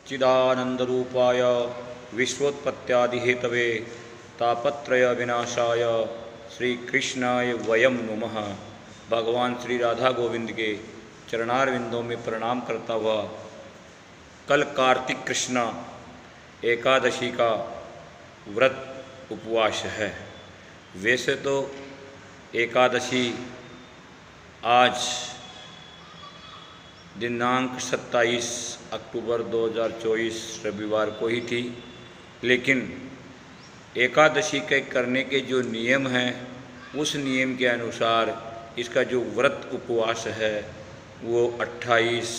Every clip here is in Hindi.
चिदानंदरूपाय विश्वोत्पत्त्यादिहेतवे तापत्रय विनाशाय श्री कृष्णाय वयम नुमः। भगवान श्री राधा गोविंद के चरणारविंदों में प्रणाम करता हुआ कल कार्तिक कृष्ण एकादशी का व्रत उपवास है। वैसे तो एकादशी आज दिनांक 27 अक्टूबर 2024 रविवार को ही थी, लेकिन एकादशी के करने के जो नियम हैं उस नियम के अनुसार इसका जो व्रत उपवास है वो 28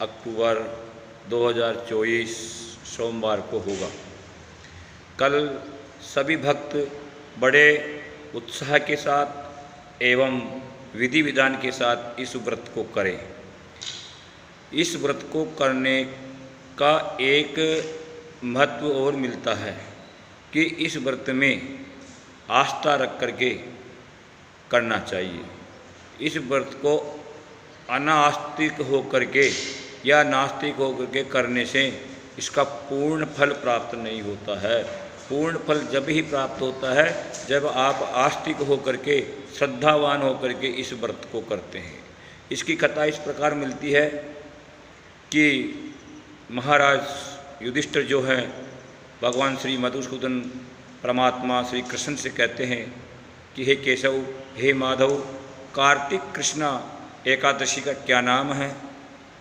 अक्टूबर 2024 सोमवार को होगा। कल सभी भक्त बड़े उत्साह के साथ एवं विधि विधान के साथ इस व्रत को करें। इस व्रत को करने का एक महत्व और मिलता है कि इस व्रत में आस्था रख करके करना चाहिए। इस व्रत को अनास्तिक होकर के या नास्तिक होकर के करने से इसका पूर्ण फल प्राप्त नहीं होता है। पूर्ण फल जब ही प्राप्त होता है जब आप आस्तिक होकर के श्रद्धावान होकर के इस व्रत को करते हैं। इसकी कथा इस प्रकार मिलती है कि महाराज युधिष्ठिर जो हैं भगवान श्री मधुसूदन परमात्मा श्री कृष्ण से कहते हैं कि हे केशव, हे माधव, कार्तिक कृष्णा एकादशी का क्या नाम है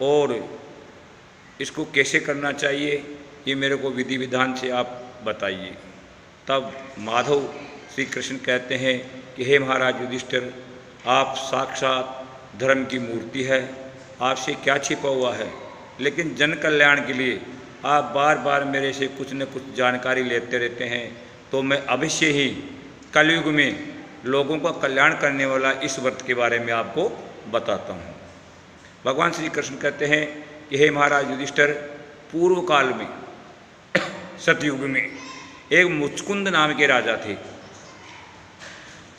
और इसको कैसे करना चाहिए, ये मेरे को विधि विधान से आप बताइए। तब माधव श्री कृष्ण कहते हैं कि हे महाराज युधिष्ठिर, आप साक्षात धर्म की मूर्ति है, आपसे क्या छिपा हुआ है, लेकिन जन कल्याण के लिए आप बार बार मेरे से कुछ न कुछ जानकारी लेते रहते हैं, तो मैं अवश्य ही कलयुग में लोगों का कल्याण करने वाला इस व्रत के बारे में आपको बताता हूँ। भगवान श्री कृष्ण कहते हैं कि हे महाराज युधिष्ठिर, पूर्व काल में सतयुग में एक मुचकुंद नाम के राजा थे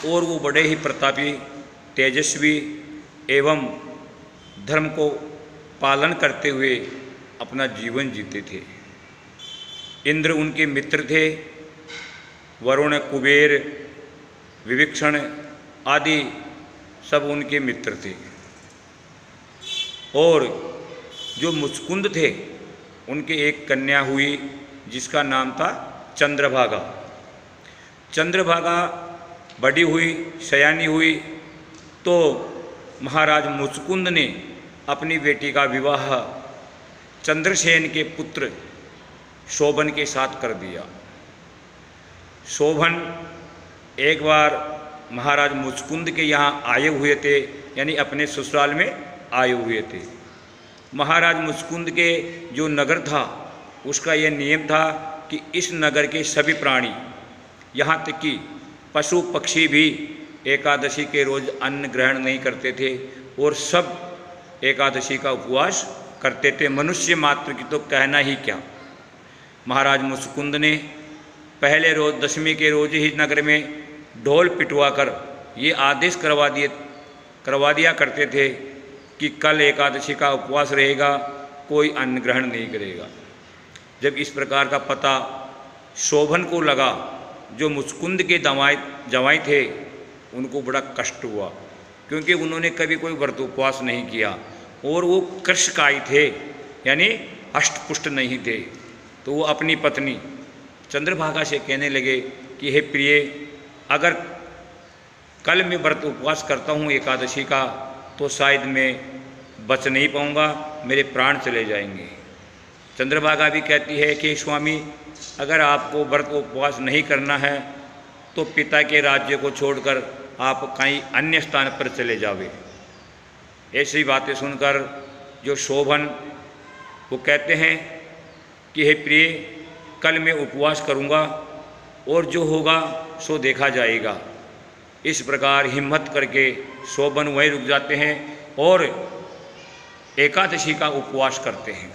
और वो बड़े ही प्रतापी, तेजस्वी एवं धर्म को पालन करते हुए अपना जीवन जीते थे। इंद्र उनके मित्र थे, वरुण, कुबेर, विभीषण आदि सब उनके मित्र थे। और जो मुचकुंद थे उनके एक कन्या हुई जिसका नाम था चंद्रभागा। चंद्रभागा बड़ी हुई, सयानी हुई, तो महाराज मुचकुंद ने अपनी बेटी का विवाह चंद्रसेन के पुत्र शोभन के साथ कर दिया। शोभन एक बार महाराज मुचकुंद के यहाँ आए हुए थे, यानी अपने ससुराल में आए हुए थे। महाराज मुचकुंद के जो नगर था उसका यह नियम था कि इस नगर के सभी प्राणी, यहाँ तक कि पशु पक्षी भी एकादशी के रोज़ अन्न ग्रहण नहीं करते थे और सब एकादशी का उपवास करते थे। मनुष्य मात्र की तो कहना ही क्या। महाराज मुचकुंद ने पहले रोज़ दशमी के रोज़ ही नगर में ढोल पिटवा कर ये आदेश करवा दिया करते थे कि कल एकादशी का उपवास रहेगा, कोई अन्न ग्रहण नहीं करेगा। जब इस प्रकार का पता शोभन को लगा, जो मुचकुंद के जवाई थे, उनको बड़ा कष्ट हुआ, क्योंकि उन्होंने कभी कोई व्रत उपवास नहीं किया और वो कृशकाय थे, यानी अष्टपुष्ट नहीं थे। तो वो अपनी पत्नी चंद्रभागा से कहने लगे कि हे प्रिय, अगर कल मैं व्रत उपवास करता हूँ एकादशी का तो शायद मैं बच नहीं पाऊँगा, मेरे प्राण चले जाएंगे। चंद्रभागा भी कहती है कि स्वामी, अगर आपको व्रत उपवास नहीं करना है तो पिता के राज्य को छोड़कर आप कहीं अन्य स्थान पर चले जावे। ऐसी बातें सुनकर जो शोभन वो कहते हैं कि हे प्रिय, कल मैं उपवास करूँगा और जो होगा सो देखा जाएगा। इस प्रकार हिम्मत करके शोभन वहीं रुक जाते हैं और एकादशी का उपवास करते हैं।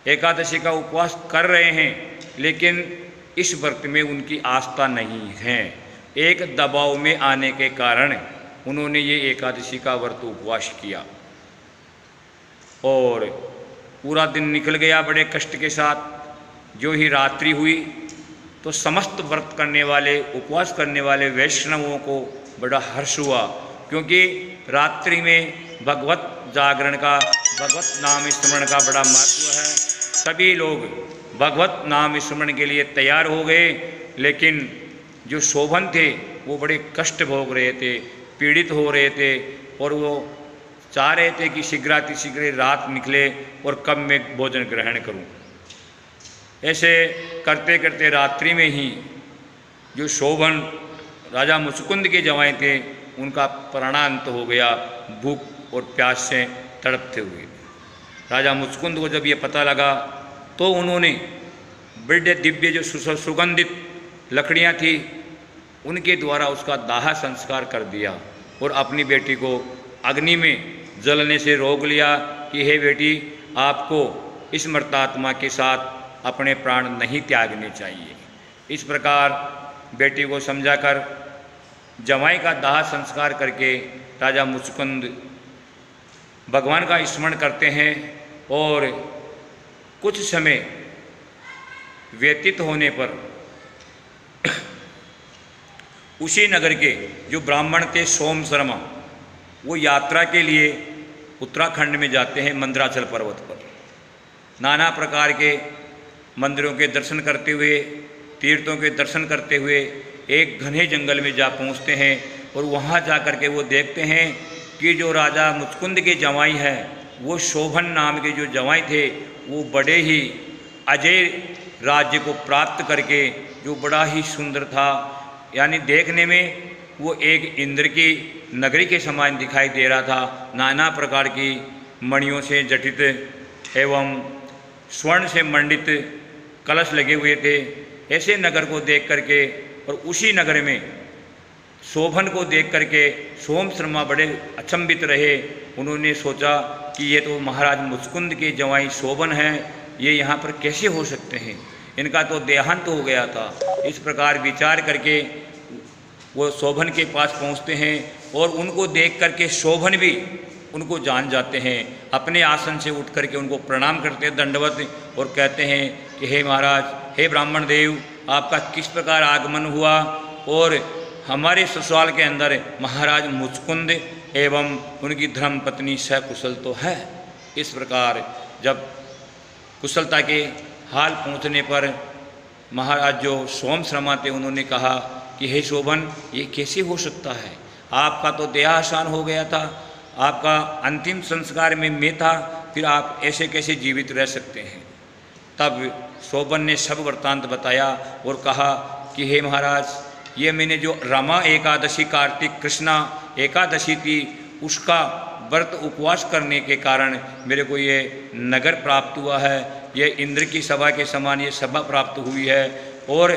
एकादशी का उपवास कर रहे हैं, लेकिन इस व्रत में उनकी आस्था नहीं है। एक दबाव में आने के कारण उन्होंने ये एकादशी का व्रत उपवास किया और पूरा दिन निकल गया बड़े कष्ट के साथ। जो ही रात्रि हुई तो समस्त व्रत करने वाले, उपवास करने वाले वैष्णवों को बड़ा हर्ष हुआ, क्योंकि रात्रि में भगवत जागरण का, भगवत नाम स्मरण का बड़ा महत्व है। सभी लोग भगवत नाम स्मरण के लिए तैयार हो गए, लेकिन जो शोभन थे वो बड़े कष्ट भोग रहे थे, पीड़ित हो रहे थे, और वो चाह रहे थे कि शीघ्र रात निकले और कब मैं भोजन ग्रहण करूं। ऐसे करते करते रात्रि में ही जो शोभन राजा मुचकुंद के जवाई थे उनका प्राणांत हो गया, भूख और प्यास से तड़पते हुए। राजा मुचकुंद को जब ये पता लगा तो उन्होंने बड़े दिव्य जो सुगंधित लकड़ियाँ थी उनके द्वारा उसका दाह संस्कार कर दिया और अपनी बेटी को अग्नि में जलने से रोक लिया कि हे बेटी, आपको इस मर्तात्मा के साथ अपने प्राण नहीं त्यागने चाहिए। इस प्रकार बेटी को समझाकर जवाई का दाह संस्कार करके राजा मुचकुंद भगवान का स्मरण करते हैं, और कुछ समय व्यतीत होने पर उसी नगर के जो ब्राह्मण थे सोम शर्मा, वो यात्रा के लिए उत्तराखंड में जाते हैं मंदराचल पर्वत पर। नाना प्रकार के मंदिरों के दर्शन करते हुए, तीर्थों के दर्शन करते हुए एक घने जंगल में जा पहुंचते हैं, और वहां जा कर के वो देखते हैं कि जो राजा मुचकुंद के जवाई हैं वो शोभन नाम के जो जवाई थे वो बड़े ही अजय राज्य को प्राप्त करके जो बड़ा ही सुंदर था, यानी देखने में वो एक इंद्र की नगरी के समान दिखाई दे रहा था। नाना प्रकार की मणियों से जटित एवं स्वर्ण से मंडित कलश लगे हुए थे। ऐसे नगर को देख करके और उसी नगर में शोभन को देख करके सोम शर्मा बड़े अचंभित रहे। उन्होंने सोचा कि ये तो महाराज मुचकुंद के जवाई शोभन हैं, ये यहाँ पर कैसे हो सकते हैं, इनका तो देहांत हो गया था। इस प्रकार विचार करके वो शोभन के पास पहुँचते हैं और उनको देख करके शोभन भी उनको जान जाते हैं। अपने आसन से उठ करके उनको प्रणाम करते हैं दंडवत, और कहते हैं कि हे महाराज, हे ब्राह्मण देव, आपका किस प्रकार आगमन हुआ, और हमारे ससुराल के अंदर महाराज मुचकुंद एवं उनकी धर्मपत्नी सकुशल तो है। इस प्रकार जब कुशलता के हाल पहुँचने पर महाराज जो सोम शर्मा थे उन्होंने कहा कि हे शोभन, ये कैसे हो सकता है, आपका तो देहावसान हो गया था, आपका अंतिम संस्कार में मैं था, फिर आप ऐसे कैसे जीवित रह सकते हैं। तब शोभन ने सब वृत्तांत बताया और कहा कि हे महाराज, ये मैंने जो रमा एकादशी, कार्तिक कृष्णा एकादशी थी, उसका व्रत उपवास करने के कारण मेरे को ये नगर प्राप्त हुआ है, ये इंद्र की सभा के समान ये सभा प्राप्त हुई है, और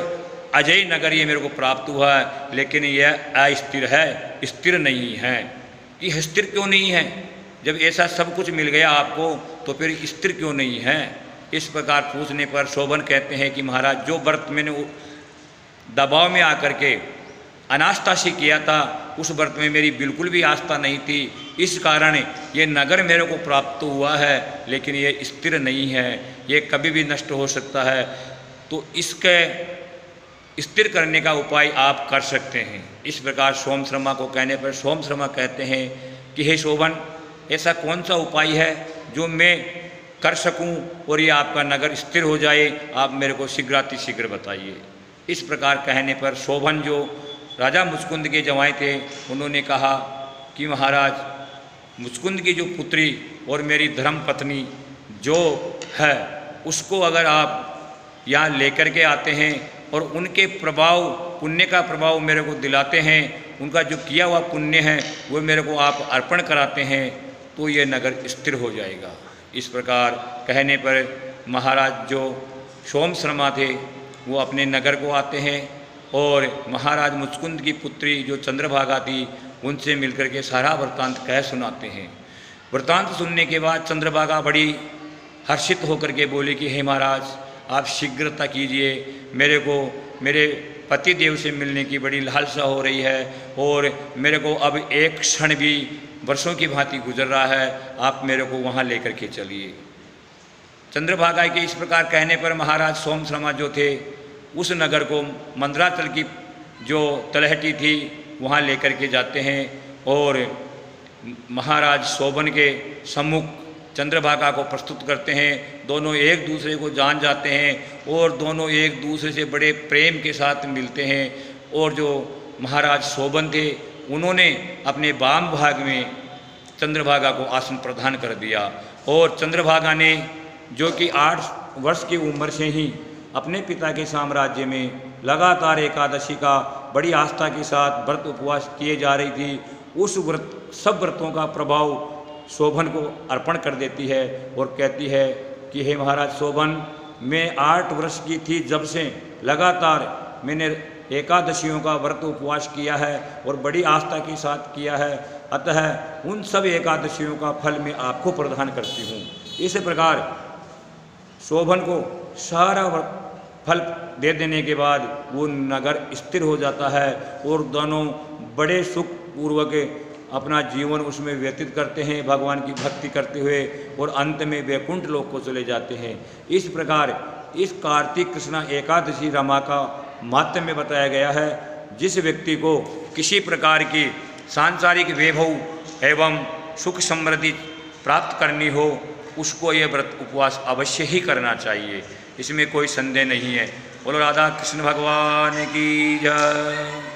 अजय नगर ये मेरे को प्राप्त हुआ है, लेकिन यह अस्थिर है, स्थिर नहीं है। कि स्थिर क्यों नहीं है? जब ऐसा सब कुछ मिल गया आपको तो फिर स्थिर क्यों नहीं है? इस प्रकार पूछने पर शोभन कहते हैं कि महाराज, जो व्रत मैंने दबाव में आकर के अनास्था से किया था, उस व्रत में मेरी बिल्कुल भी आस्था नहीं थी, इस कारण ये नगर मेरे को प्राप्त हुआ है, लेकिन ये स्थिर नहीं है, ये कभी भी नष्ट हो सकता है। तो इसके स्थिर करने का उपाय आप कर सकते हैं। इस प्रकार सोम शर्मा को कहने पर सोम शर्मा कहते हैं कि हे शोभन, ऐसा कौन सा उपाय है जो मैं कर सकूं और ये आपका नगर स्थिर हो जाए, आप मेरे को शीघ्र बताइए। इस प्रकार कहने पर शोभन जो राजा मुचकुंद के जवाई थे उन्होंने कहा कि महाराज, मुचकुंद की जो पुत्री और मेरी धर्म पत्नी जो है उसको अगर आप यहाँ लेकर के आते हैं और उनके प्रभाव, पुण्य का प्रभाव मेरे को दिलाते हैं, उनका जो किया हुआ पुण्य है वो मेरे को आप अर्पण कराते हैं, तो ये नगर स्थिर हो जाएगा। इस प्रकार कहने पर महाराज जो सोम शर्मा थे वो अपने नगर को आते हैं और महाराज मुचकुंद की पुत्री जो चंद्रभागा थी उनसे मिलकर के सारा वृत्तांत कह सुनाते हैं। वृत्तांत सुनने के बाद चंद्रभागा बड़ी हर्षित होकर के बोली कि हे महाराज, आप शीघ्रता कीजिए, मेरे को मेरे पति देव से मिलने की बड़ी लालसा हो रही है और मेरे को अब एक क्षण भी वर्षों की भांति गुजर रहा है, आप मेरे को वहाँ लेकर के चलिए। चंद्रभागा के इस प्रकार कहने पर महाराज सोम शर्मा जो थे उस नगर को मंदराचल की जो तलहटी थी वहाँ लेकर के जाते हैं और महाराज शोभन के सम्मुख चंद्रभागा को प्रस्तुत करते हैं। दोनों एक दूसरे को जान जाते हैं और दोनों एक दूसरे से बड़े प्रेम के साथ मिलते हैं। और जो महाराज शोभन थे उन्होंने अपने वाम भाग में चंद्रभागा को आसन प्रदान कर दिया और चंद्रभागा ने जो कि 8 वर्ष की उम्र से ही अपने पिता के साम्राज्य में लगातार एकादशी का बड़ी आस्था के साथ व्रत उपवास किए जा रही थी, उस व्रत सब व्रतों का प्रभाव शोभन को अर्पण कर देती है और कहती है कि हे महाराज शोभन, मैं 8 वर्ष की थी जब से लगातार मैंने एकादशियों का व्रत उपवास किया है और बड़ी आस्था के साथ किया है, अतः उन सब एकादशियों का फल मैं आपको प्रदान करती हूँ। इस प्रकार शोभन को सारा फल दे देने के बाद वो नगर स्थिर हो जाता है और दोनों बड़े सुख पूर्वक अपना जीवन उसमें व्यतीत करते हैं, भगवान की भक्ति करते हुए, और अंत में वैकुंठ लोक को चले जाते हैं। इस प्रकार इस कार्तिक कृष्णा एकादशी रमा का माहात्म्य बताया गया है। जिस व्यक्ति को किसी प्रकार की सांसारिक वैभव एवं सुख समृद्धि प्राप्त करनी हो उसको ये व्रत उपवास अवश्य ही करना चाहिए, इसमें कोई संदेह नहीं है। बोलो राधा कृष्ण भगवान की जय।